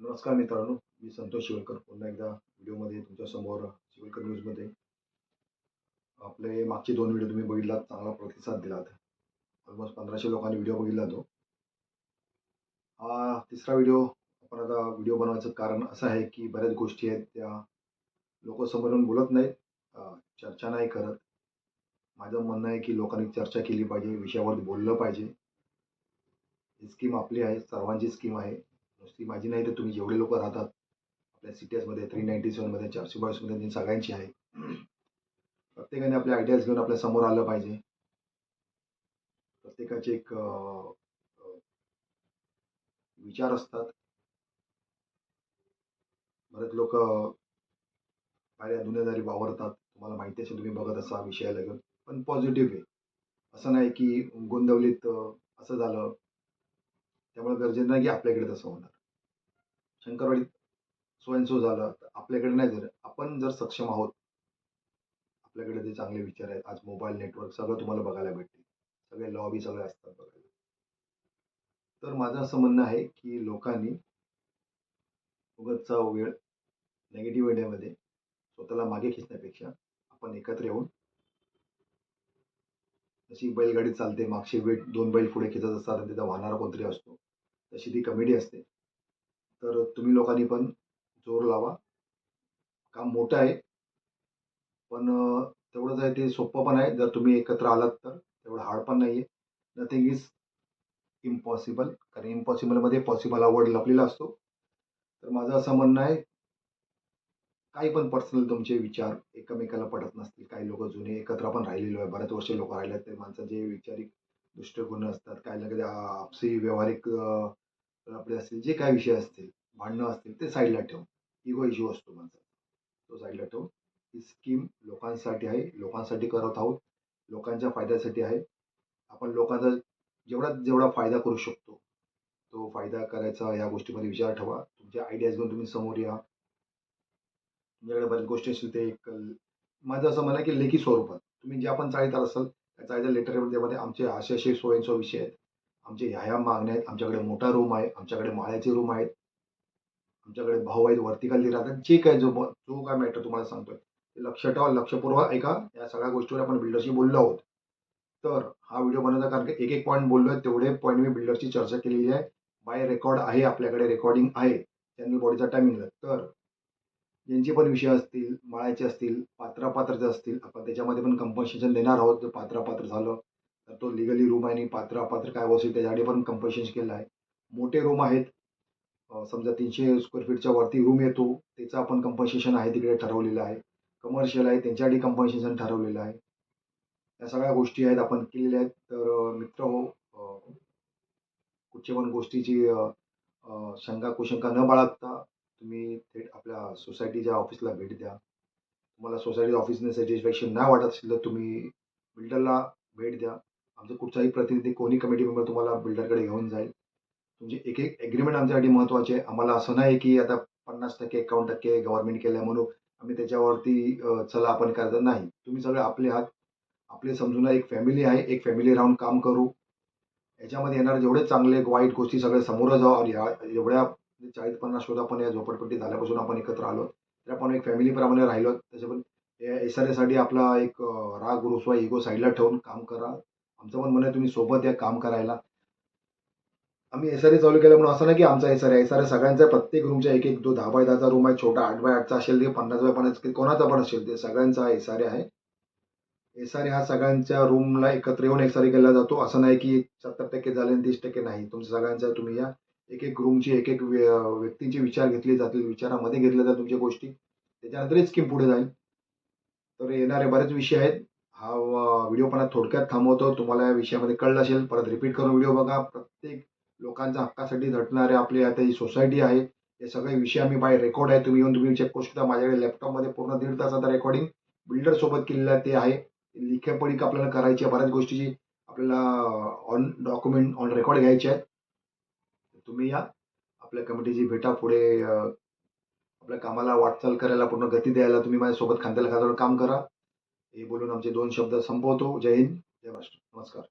नमस्कार मित्रांनो, मी संतोष शिवलकर पुन्हा एकदा व्हिडिओमध्ये तुमच्या समोर शिवलकर न्यूजमध्ये आपले मागचे 2 व्हिडिओ तुम्ही बघितलात, चांगला प्रतिसाद दिलात. ऑलमोस्ट 1500 लोकांनी व्हिडिओ बघितला तो. हा तिसरा व्हिडिओ आपण आता व्हिडिओ बनवायचं कारण असं आहे की बऱ्याच गोष्टी आहेत त्या लोक समोरून बोलत नाहीत, चर्चा नाही करत. माझं म्हणणं आहे की लोकांनी चर्चा केली पाहिजे, विषयावर बोललं पाहिजे. ही स्कीम आपली आहे, सर्वांची स्कीम आहे. नुसती माझी नाही तर तुम्ही जेवढे लोक राहतात आपल्या सिटीजमध्ये 397मध्ये 422मध्ये सगळ्यांची आहे. प्रत्येकाने आपले आयडियाज घेऊन आपल्या समोर आलं पाहिजे. प्रत्येकाचे एक विचार असतात. बरेच लोक बाहेर दुनियादारी वावरतात. तुम्हाला माहिती असेल, तुम्ही बघत असा विषयाला घेऊन. पण पॉझिटिव्ह आहे. असं नाही की गोंदवलीत असं झालं, त्यामुळे गरजेचं नाही की आपल्याकडे तसं होणार. शंकरवाडीत सो अँड सो झालं, तर आपल्याकडे नाही झालं. आपण जर सक्षम आहोत, आपल्याकडे जे चांगले विचार आहेत, आज मोबाईल नेटवर्क सगळं तुम्हाला बघायला भेटते. सगळे लॉबी सगळे असतात बघायला. तर माझं असं म्हणणं आहे की लोकांनी उगाचचा वेळ निगेटिव्ह वेळेमध्ये स्वतःला मागे खेचण्यापेक्षा आपण एकत्र येऊन, जशी बैलगाडी चालते, मागचे वेट 2 बैल पुढे खेचत असतात आणि तिथं वाहणारा कोणतरी असतो, तशी ती कमेडी असते. तर तुम्ही लोकांनी पण जोर लावा. काम मोठं आहे, पण तेवढंच आहे, ते सोपं पण आहे. जर तुम्ही एकत्र आलात तर तेवढं हार्ड पण नाहीये. नथिंग इज इम्पॉसिबल, कारण इम्पॉसिबलमध्ये पॉसिबल हा वर्ड लपलेला असतो. तर माझं असं म्हणणं आहे, काही पण पर्सनल तुमचे विचार एकमेकाला पटत नसतील, काही लोक जुने एकत्र आपण राहिलेलो आहे, बऱ्याच वर्ष लोक राहिले आहेत, ते माणसाचे वैचारिक दृष्टिकोन असतात, काही ना कधी आपसी व्यवहारिक आपले असतील, जे काही विषय असतील, भांडणं असतील, ते साईडला ठेवून, इगो इश्यू असतो माणसाचा, तो साईडला ठेवून ही स्कीम लोकांसाठी आहे, लोकांसाठी करत आहोत, लोकांच्या फायद्यासाठी आहे. आपण लोकांचा जेवढा जेवढा फायदा करू शकतो तो फायदा करायचा, या गोष्टीमध्ये विचार ठेवा. तुमचे आयडियाज घेऊन तुम्ही समोर या. तुमच्याकडे बऱ्याच गोष्टी असतील, ते एक माझं असं म्हणणं आहे की लेखी स्वरूपात तुम्ही जे आपण चाळीत असाल, त्या चाळीच्या लेटरमध्ये आमचे असे असे सो अँड सो विषय आहेत, आमचे ह्या मागण्या आहेत, आमच्याकडे मोठा रूम आहे, आमच्याकडे माळ्याचे रूम आहेत, आमच्याकडे भाऊ आहेत वरती खाली राहतात, जे काय जो काय मॅटर तुम्हाला सांगतोय ते लक्ष ठेवा, लक्षपूर्वक ऐका. या सगळ्या गोष्टीवर आपण बिल्डरशी बोललो आहोत. तर हा व्हिडिओ बनवण्याचं कारण की एक एक पॉईंट बोललोय, तेवढे पॉईंट मी बिल्डरची चर्चा केलेली आहे. बाय रेकॉर्ड आहे, आपल्याकडे रेकॉर्डिंग आहे चॅनल बॉडीचा टायमिंगला. तर ज्यांचे पण विषय असतील, माळायचे असतील, पात्रापात्रचे असतील, आपण त्याच्यामध्ये पण कंपन्सेशन देणार आहोत. जर पात्रापात्र झालं तर तो लिगली रूम आहे, आणि पात्रापात्र काय असेल त्याच्यासाठी पण कंपन्सेशन केलं आहे. मोठे रूम आहेत, समजा 300 स्क्वेअर फीटच्या वरती रूम येतो, त्याचं आपण कंपन्सेशन आहे तिकडे ठरवलेलं आहे. कमर्शियल आहे, त्यांच्यासाठी कंपन्सेशन ठरवलेलं आहे. या सगळ्या गोष्टी आहेत, आपण केलेल्या आहेत. तर मित्र हो, कुठच्या पण गोष्टीची शंका कुशंका न बाळगता तुम्ही थेट आपल्या सोसायटीच्या ऑफिसला भेट द्या. तुम्हाला सोसायटी ऑफिसने सॅटिस्फॅक्शन नाही वाटत असेल तर तुम्ही बिल्डरला भेट द्या. आमचा कुठचाही प्रतिनिधी, कोणी कमिटी मेंबर तुम्हाला बिल्डरकडे घेऊन जाईल. तुमचे एक एक ॲग्रीमेंट आमच्यासाठी महत्त्वाचे आहे. आम्हाला असं नाही की आता 50% 51% गव्हर्नमेंट केलं म्हणून आम्ही त्याच्यावरती चला आपण करायचं नाही. तुम्ही सगळे आपले आहात. आपले समजून एक फॅमिली आहे, एक फॅमिली राहून काम करू. याच्यामध्ये येणारे जेवढे चांगले वाईट गोष्टी सगळे समोर जाऊ. आणि एवढ्या 40-50 शोध आपण या झोपडपट्टी झाल्यापासून आपण एकत्र आलो, तर आपण एक फॅमिलीप्रमाणे राहिलो. त्याच्यापण एस-आर-एसाठी आपला एक राग रुसवा इगो साईडला ठेवून काम करा. आमचं पण म्हणणं आहे तुम्ही सोबत या काम करायला. आम्ही एस-आर-ए चालू केलं म्हणून असं नाही की आमचा एस-आर-ए, एस-आर-ए सगळ्यांचा, प्रत्येक रूमच्या एक एक 10 बाय 10चा रूम आहे, छोटा 8 बाय 8चा असेल, ते 50 बाय 50 कोणाचा पण असेल, ते सगळ्यांचा एस-आर-ए आहे. एस-आर-ए हा सगळ्यांच्या रूमला एकत्र येऊन एस-आर-ए केला जातो. असं नाही की 70% झाले आणि 30% नाही. तुमच्या सगळ्यांचा तुम्ही या. एक एक रूमची एक एक व्यक्तींचे विचार घेतले जातील, विचारामध्ये घेतल्या जातील तुमच्या गोष्टी. त्याच्यानंतर ही स्कीम पुढे जाईल. तर येणारे बरेच विषय आहेत. हा व्हिडिओ पण थोडक्यात थांबवतो. तुम्हाला या विषयामध्ये कळलं असेल, परत रिपीट करून व्हिडिओ बघा. प्रत्येक लोकांच्या हक्कासाठी झटणारे आपली आता ही सोसायटी आहे. हे सगळे विषय आम्ही बाय रेकॉर्ड आहे. तुम्ही येऊन तुम्ही चेक करू शकता. माझ्याकडे लॅपटॉपमध्ये पूर्ण 1.5 तासाचा रेकॉर्डिंग बिल्डर सोबत केलेलं आहे, ते आहे. लिखापळी आपल्याला करायची आहे, बऱ्याच गोष्टीची आपल्याला ऑन डॉक्युमेंट ऑन रेकॉर्ड घ्यायचे आहेत. तुम्ही या, आपल्या कमिटीची भेटा. पुढे आपल्या कामाला वाटचाल करायला, पूर्ण गती द्यायला तुम्ही माझ्यासोबत खांद्याला खांदा काम करा. हे बोलून आमचे 2 शब्द संपवतो. जय हिंद, जय महाराष्ट्र. नमस्कार.